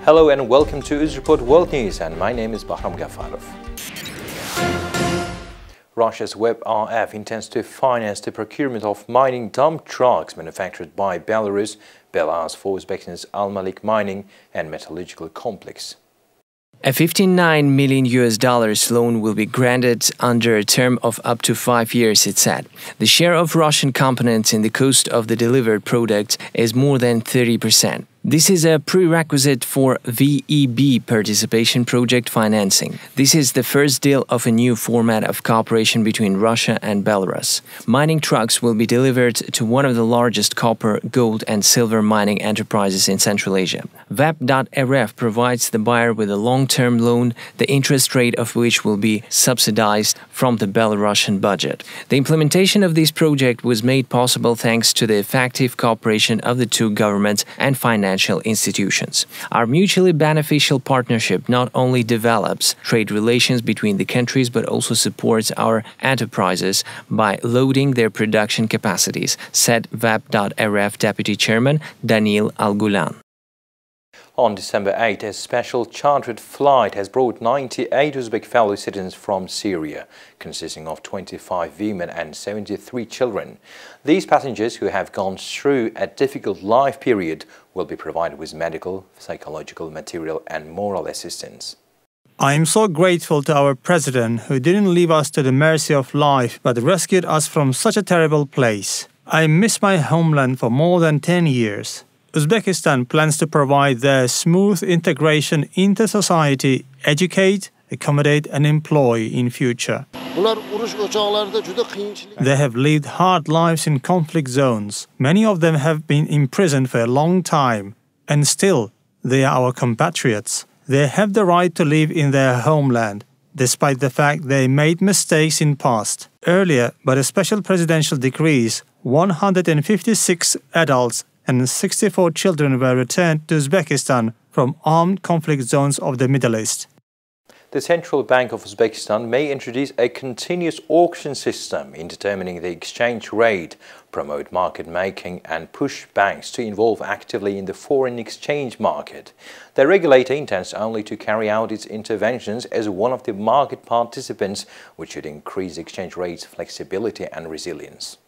Hello and welcome to UzReport World News, and my name is Bahram Ghafarov. Russia's WebRF intends to finance the procurement of mining dump trucks manufactured by Belarus for Uzbekistan's Almalik mining and metallurgical complex. A $59 million loan will be granted under a term of up to 5 years, it said. The share of Russian components in the cost of the delivered product is more than 30%. This is a prerequisite for VEB participation project financing. This is the first deal of a new format of cooperation between Russia and Belarus. Mining trucks will be delivered to one of the largest copper, gold and silver mining enterprises in Central Asia. VEB.RF provides the buyer with a long-term loan, the interest rate of which will be subsidized from the Belarusian budget. The implementation of this project was made possible thanks to the effective cooperation of the two governments and financial institutions. Our mutually beneficial partnership not only develops trade relations between the countries but also supports our enterprises by loading their production capacities, said VEB.RF Deputy Chairman Daniil Algulan. On December 8, a special chartered flight has brought 98 Uzbek fellow citizens from Syria, consisting of 25 women and 73 children. These passengers, who have gone through a difficult life period, will be provided with medical, psychological, material and moral assistance. I am so grateful to our president, who didn't leave us to the mercy of life but rescued us from such a terrible place. I miss my homeland for more than 10 years. Uzbekistan plans to provide their smooth integration into society, educate, accommodate and employ in future. They have lived hard lives in conflict zones. Many of them have been imprisoned for a long time, and still they are our compatriots. They have the right to live in their homeland, despite the fact they made mistakes in past. Earlier, by a special presidential decrees, 156 adults and 64 children were returned to Uzbekistan from armed conflict zones of the Middle East. The Central Bank of Uzbekistan may introduce a continuous auction system in determining the exchange rate, promote market making and push banks to involve actively in the foreign exchange market. The regulator intends only to carry out its interventions as one of the market participants, which should increase exchange rates, flexibility and resilience.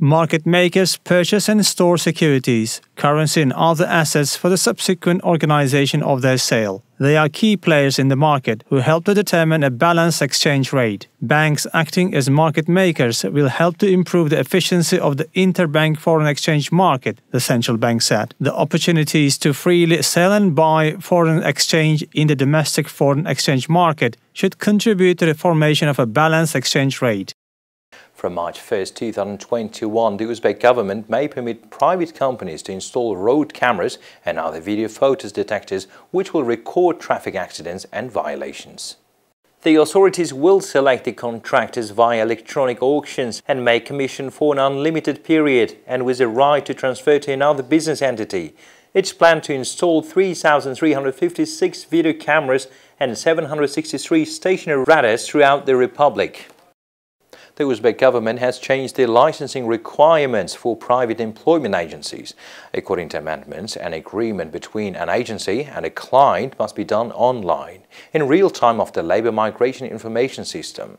Market makers purchase and store securities, currency and other assets for the subsequent organization of their sale. They are key players in the market who help to determine a balanced exchange rate. Banks acting as market makers will help to improve the efficiency of the interbank foreign exchange market, the central bank said. The opportunities to freely sell and buy foreign exchange in the domestic foreign exchange market should contribute to the formation of a balanced exchange rate. From March 1, 2021, the Uzbek government may permit private companies to install road cameras and other video photos detectors which will record traffic accidents and violations. The authorities will select the contractors via electronic auctions and may commission for an unlimited period and with a right to transfer to another business entity. It's planned to install 3,356 video cameras and 763 stationary radars throughout the Republic. The Uzbek government has changed the licensing requirements for private employment agencies. According to amendments, an agreement between an agency and a client must be done online, in real time of the Labour Migration Information System.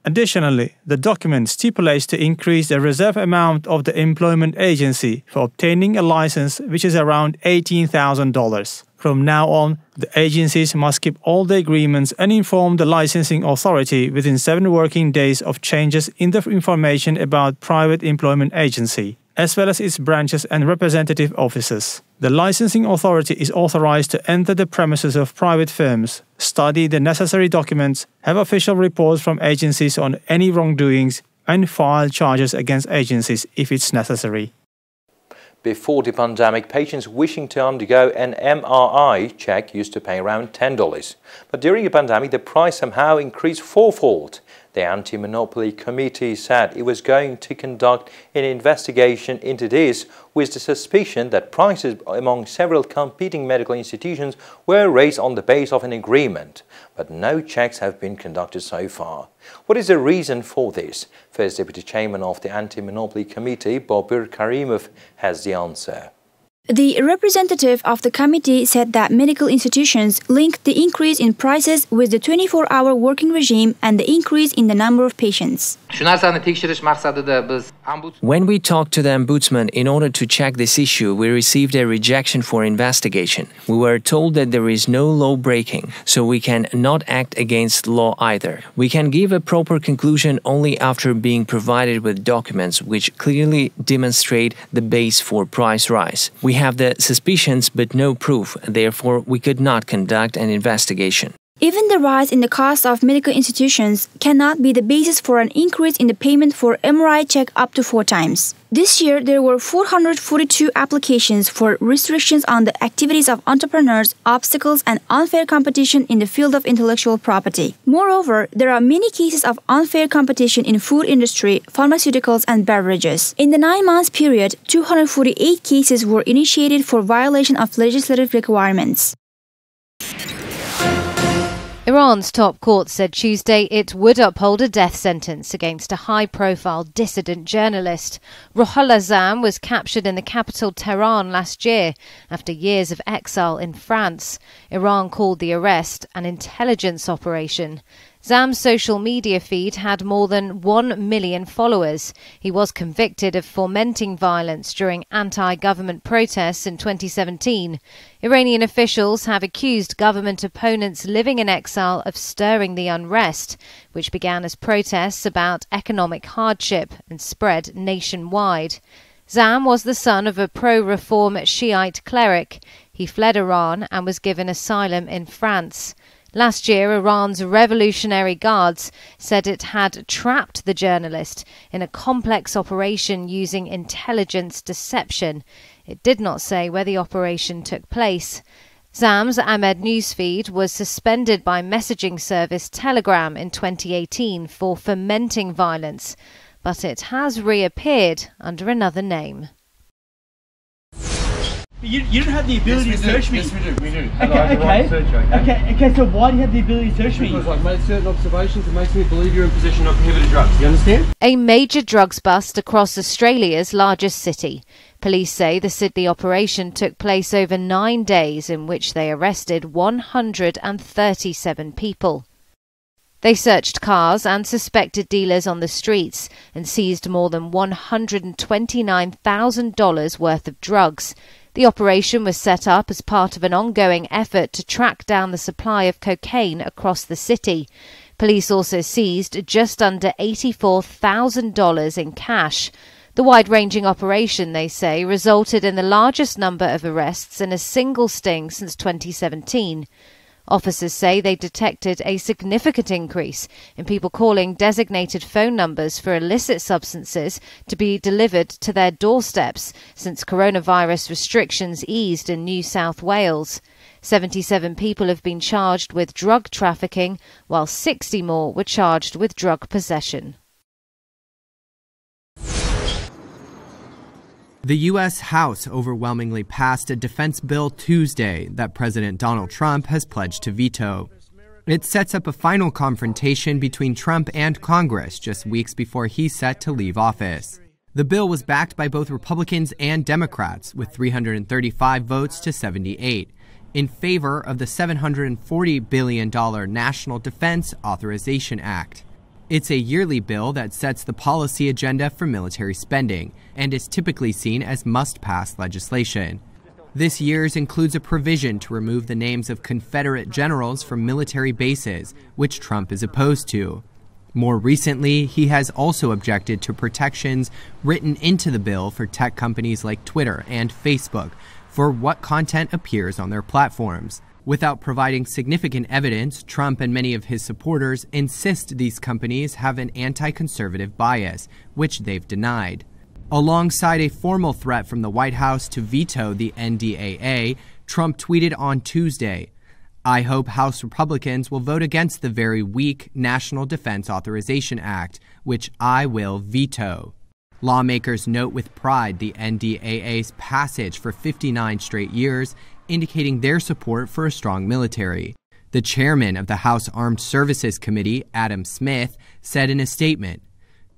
Additionally, the document stipulates to increase the reserve amount of the employment agency for obtaining a license, which is around $18,000. From now on, the agencies must keep all the agreements and inform the licensing authority within 7 working days of changes in the information about private employment agency, as well as its branches and representative offices. The licensing authority is authorized to enter the premises of private firms, study the necessary documents, have official reports from agencies on any wrongdoings, and file charges against agencies if it's necessary. Before the pandemic, patients wishing to undergo an MRI check used to pay around $10. But during the pandemic, the price somehow increased fourfold. The Anti-Monopoly Committee said it was going to conduct an investigation into this with the suspicion that prices among several competing medical institutions were raised on the basis of an agreement. But no checks have been conducted so far. What is the reason for this? First Deputy Chairman of the Anti-Monopoly Committee, Bobir Karimov, has the answer. The representative of the committee said that medical institutions linked the increase in prices with the 24-hour working regime and the increase in the number of patients. When we talked to the ombudsman in order to check this issue, we received a rejection for investigation. We were told that there is no law breaking, so we can not act against law either. We can give a proper conclusion only after being provided with documents which clearly demonstrate the base for price rise. We have the suspicions but no proof, therefore we could not conduct an investigation. Even the rise in the cost of medical institutions cannot be the basis for an increase in the payment for MRI check up to 4 times. This year, there were 442 applications for restrictions on the activities of entrepreneurs, obstacles, and unfair competition in the field of intellectual property. Moreover, there are many cases of unfair competition in food industry, pharmaceuticals, and beverages. In the 9-month period, 248 cases were initiated for violation of legislative requirements. Iran's top court said Tuesday it would uphold a death sentence against a high-profile dissident journalist. Ruhollah Zam was captured in the capital Tehran last year after years of exile in France. Iran called the arrest an intelligence operation. Zam's social media feed had more than 1 million followers. He was convicted of fomenting violence during anti-government protests in 2017. Iranian officials have accused government opponents living in exile of stirring the unrest, which began as protests about economic hardship and spread nationwide. Zam was the son of a pro-reform Shiite cleric. He fled Iran and was given asylum in France. Last year, Iran's Revolutionary Guards said it had trapped the journalist in a complex operation using intelligence deception. It did not say where the operation took place. Zam's Ahmed newsfeed was suspended by messaging service Telegram in 2018 for fomenting violence, but it has reappeared under another name. You don't have the ability to search me. Yes, we do. We do. Okay, so why do you have the ability to search me? Because I've made certain observations that makes me believe you're in possession of prohibited drugs. You understand? A major drugs bust across Australia's largest city. Police say the operation took place over 9 days, in which they arrested 137 people. They searched cars and suspected dealers on the streets and seized more than $129,000 worth of drugs. The operation was set up as part of an ongoing effort to track down the supply of cocaine across the city. Police also seized just under $84,000 in cash. The wide-ranging operation, they say, resulted in the largest number of arrests in a single sting since 2017. Officers say they detected a significant increase in people calling designated phone numbers for illicit substances to be delivered to their doorsteps since coronavirus restrictions eased in New South Wales. 77 people have been charged with drug trafficking, while 60 more were charged with drug possession. The U.S. House overwhelmingly passed a defense bill Tuesday that President Donald Trump has pledged to veto. It sets up a final confrontation between Trump and Congress just weeks before he's set to leave office. The bill was backed by both Republicans and Democrats, with 335 votes to 78, in favor of the $740 billion National Defense Authorization Act. It's a yearly bill that sets the policy agenda for military spending and is typically seen as must-pass legislation. This year's includes a provision to remove the names of Confederate generals from military bases, which Trump is opposed to. More recently, he has also objected to protections written into the bill for tech companies like Twitter and Facebook for what content appears on their platforms. Without providing significant evidence, Trump and many of his supporters insist these companies have an anti-conservative bias, which they've denied. Alongside a formal threat from the White House to veto the NDAA, Trump tweeted on Tuesday, "I hope House Republicans will vote against the very weak National Defense Authorization Act, which I will veto." Lawmakers note with pride the NDAA's passage for 59 straight years, indicating their support for a strong military. The chairman of the House Armed Services Committee, Adam Smith, said in a statement,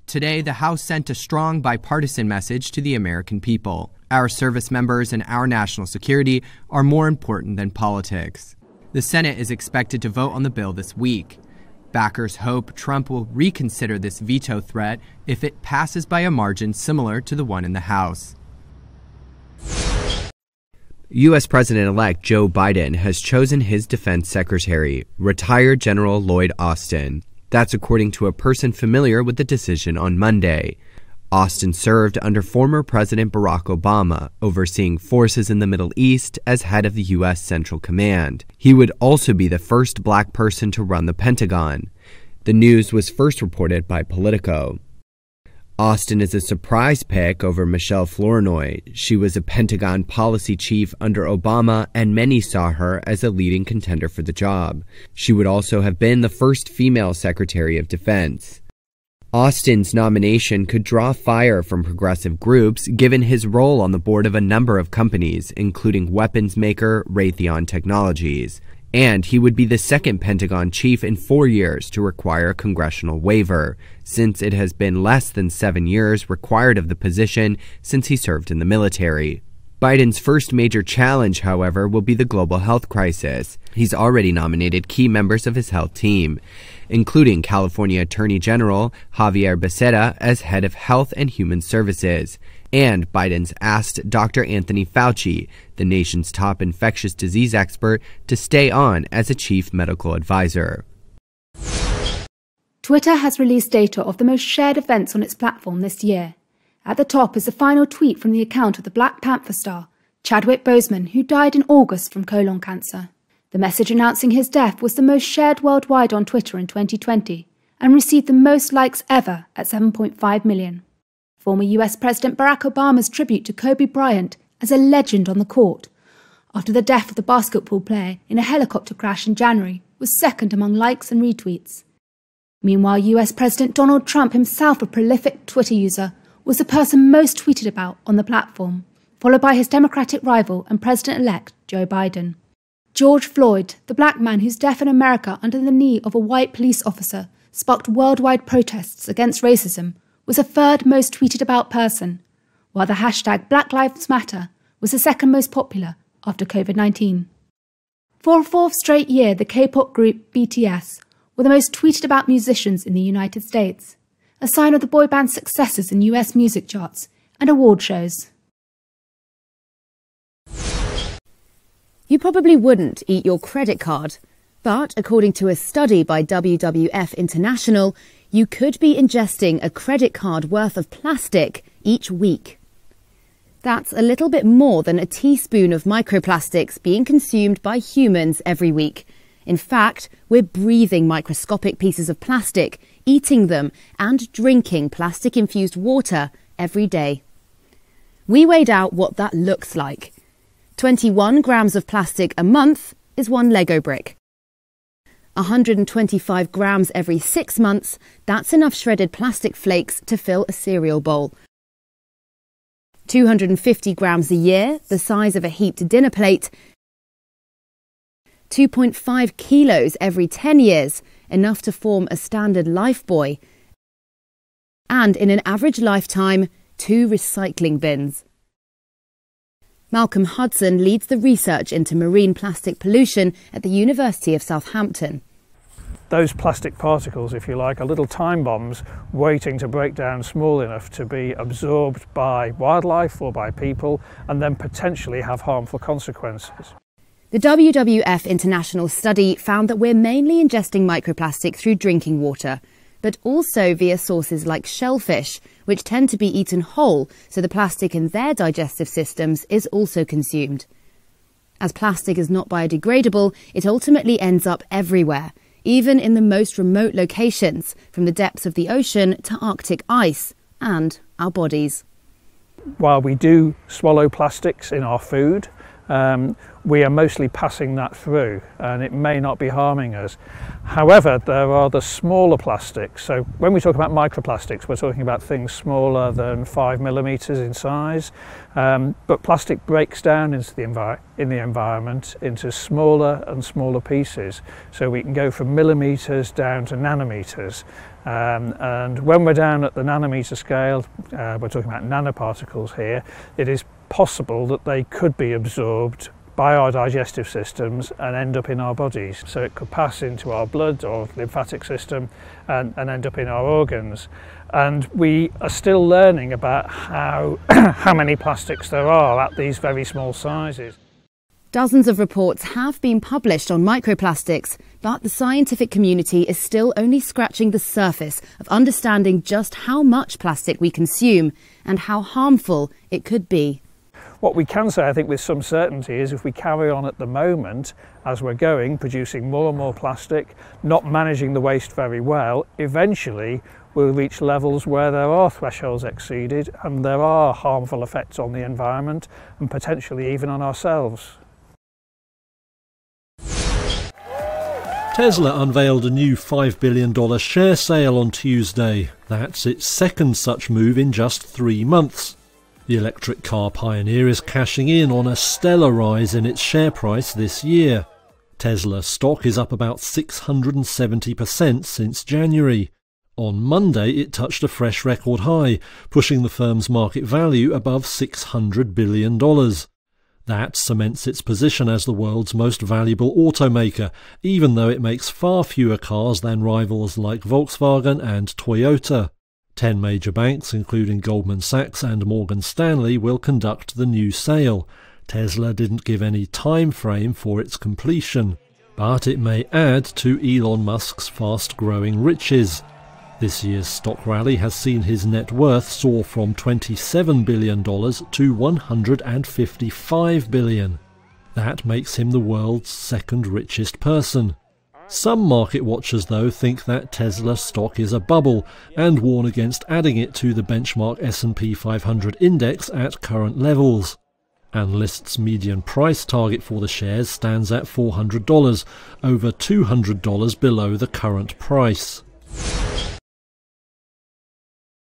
"Today, the House sent a strong bipartisan message to the American people. Our service members and our national security are more important than politics. The Senate is expected to vote on the bill this week. Backers hope Trump will reconsider this veto threat if it passes by a margin similar to the one in the House. U.S. President-elect Joe Biden has chosen his defense secretary, retired General Lloyd Austin. That's according to a person familiar with the decision on Monday. Austin served under former President Barack Obama, overseeing forces in the Middle East as head of the U.S. Central Command. He would also be the first black person to run the Pentagon. The news was first reported by Politico. Austin is a surprise pick over Michelle Flournoy. She was a Pentagon policy chief under Obama, and many saw her as a leading contender for the job. She would also have been the first female Secretary of Defense. Austin's nomination could draw fire from progressive groups, given his role on the board of a number of companies, including weapons maker Raytheon Technologies. And he would be the second Pentagon chief in 4 years to require a congressional waiver, since it has been less than 7 years required of the position since he served in the military. Biden's first major challenge, however, will be the global health crisis. He's already nominated key members of his health team, including California Attorney General Xavier Becerra as head of Health and Human Services. And Biden's asked Dr. Anthony Fauci, the nation's top infectious disease expert, to stay on as a chief medical advisor. Twitter has released data of the most shared events on its platform this year. At the top is the final tweet from the account of the Black Panther star, Chadwick Boseman, who died in August from colon cancer. The message announcing his death was the most shared worldwide on Twitter in 2020 and received the most likes ever at 7.5 million. Former US President Barack Obama's tribute to Kobe Bryant as a legend on the court after the death of the basketball player in a helicopter crash in January was second among likes and retweets. Meanwhile, US President Donald Trump, himself a prolific Twitter user, was the person most tweeted about on the platform, followed by his Democratic rival and President-elect Joe Biden. George Floyd, the black man whose death in America under the knee of a white police officer sparked worldwide protests against racism, was the third most tweeted about person, while the hashtag Black Lives Matter was the second most popular after COVID-19. For a fourth straight year, the K-pop group BTS were the most tweeted about musicians in the United States, a sign of the boy band's successes in US music charts and award shows. You probably wouldn't eat your credit card, but according to a study by WWF International, you could be ingesting a credit card worth of plastic each week. That's a little bit more than a teaspoon of microplastics being consumed by humans every week. In fact, we're breathing microscopic pieces of plastic, eating them, and drinking plastic-infused water every day. We weighed out what that looks like. 21 grams of plastic a month is one Lego brick. 125 grams every 6 months, that's enough shredded plastic flakes to fill a cereal bowl. 250 grams a year, the size of a heaped dinner plate. 2.5 kilos every 10 years, enough to form a standard Lifebuoy. And in an average lifetime, 2 recycling bins. Malcolm Hudson leads the research into marine plastic pollution at the University of Southampton. Those plastic particles, if you like, are little time bombs waiting to break down small enough to be absorbed by wildlife or by people and then potentially have harmful consequences. The WWF International study found that we're mainly ingesting microplastic through drinking water, but also via sources like shellfish, which tend to be eaten whole, so the plastic in their digestive systems is also consumed. As plastic is not biodegradable, it ultimately ends up everywhere, even in the most remote locations, from the depths of the ocean to Arctic ice, and our bodies. While we do swallow plastics in our food, we are mostly passing that through and it may not be harming us. However, there are the smaller plastics. So when we talk about microplastics, we're talking about things smaller than 5 millimeters in size. But plastic breaks down into the environment into smaller and smaller pieces. So we can go from millimeters down to nanometers. And when we're down at the nanometer scale, we're talking about nanoparticles here, it is possible that they could be absorbed by our digestive systems and end up in our bodies. So it could pass into our blood or lymphatic system and end up in our organs. And we are still learning about how many plastics there are at these very small sizes. Dozens of reports have been published on microplastics, but the scientific community is still only scratching the surface of understanding just how much plastic we consume and how harmful it could be. What we can say, I think, with some certainty is if we carry on at the moment, as we're going, producing more and more plastic, not managing the waste very well, eventually we'll reach levels where there are thresholds exceeded and there are harmful effects on the environment and potentially even on ourselves. Tesla unveiled a new $5 billion share sale on Tuesday. That's its second such move in just 3 months. The electric car pioneer is cashing in on a stellar rise in its share price this year. Tesla stock is up about 670% since January. On Monday it touched a fresh record high, pushing the firm's market value above $600 billion. That cements its position as the world's most valuable automaker, even though it makes far fewer cars than rivals like Volkswagen and Toyota. 10 major banks, including Goldman Sachs and Morgan Stanley, will conduct the new sale. Tesla didn't give any time frame for its completion, but it may add to Elon Musk's fast-growing riches. This year's stock rally has seen his net worth soar from $27 billion to $155 billion. That makes him the world's second richest person. Some market watchers, though, think that Tesla stock is a bubble and warn against adding it to the benchmark S&P 500 index at current levels. Analysts' median price target for the shares stands at $400, over $200 below the current price.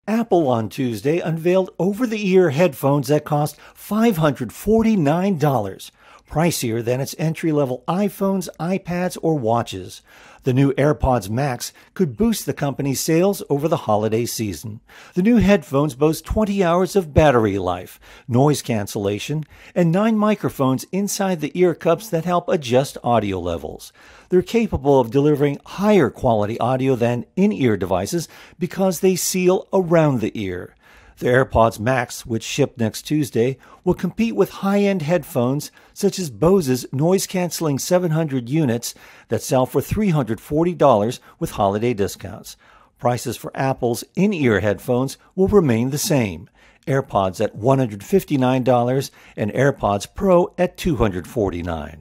Apple on Tuesday unveiled over-the-ear headphones that cost $549, pricier than its entry-level iPhones, iPads, or watches. The new AirPods Max could boost the company's sales over the holiday season. The new headphones boast 20 hours of battery life, noise cancellation, and 9 microphones inside the ear cups that help adjust audio levels. They're capable of delivering higher quality audio than in-ear devices because they seal around the ear. The AirPods Max, which ship next Tuesday, will compete with high-end headphones such as Bose's noise-canceling 700 units that sell for $340 with holiday discounts. Prices for Apple's in-ear headphones will remain the same. AirPods at $159 and AirPods Pro at $249.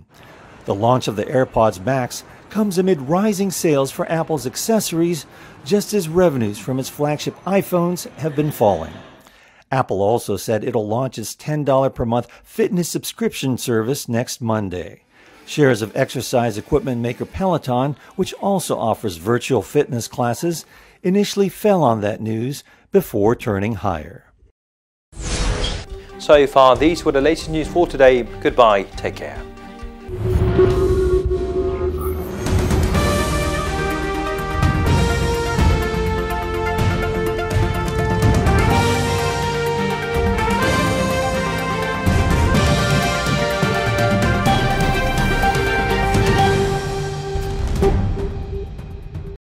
The launch of the AirPods Max comes amid rising sales for Apple's accessories, just as revenues from its flagship iPhones have been falling. Apple also said it'll launch its $10 per month fitness subscription service next Monday. Shares of exercise equipment maker Peloton, which also offers virtual fitness classes, initially fell on that news before turning higher. So far, these were the latest news for today. Goodbye, take care.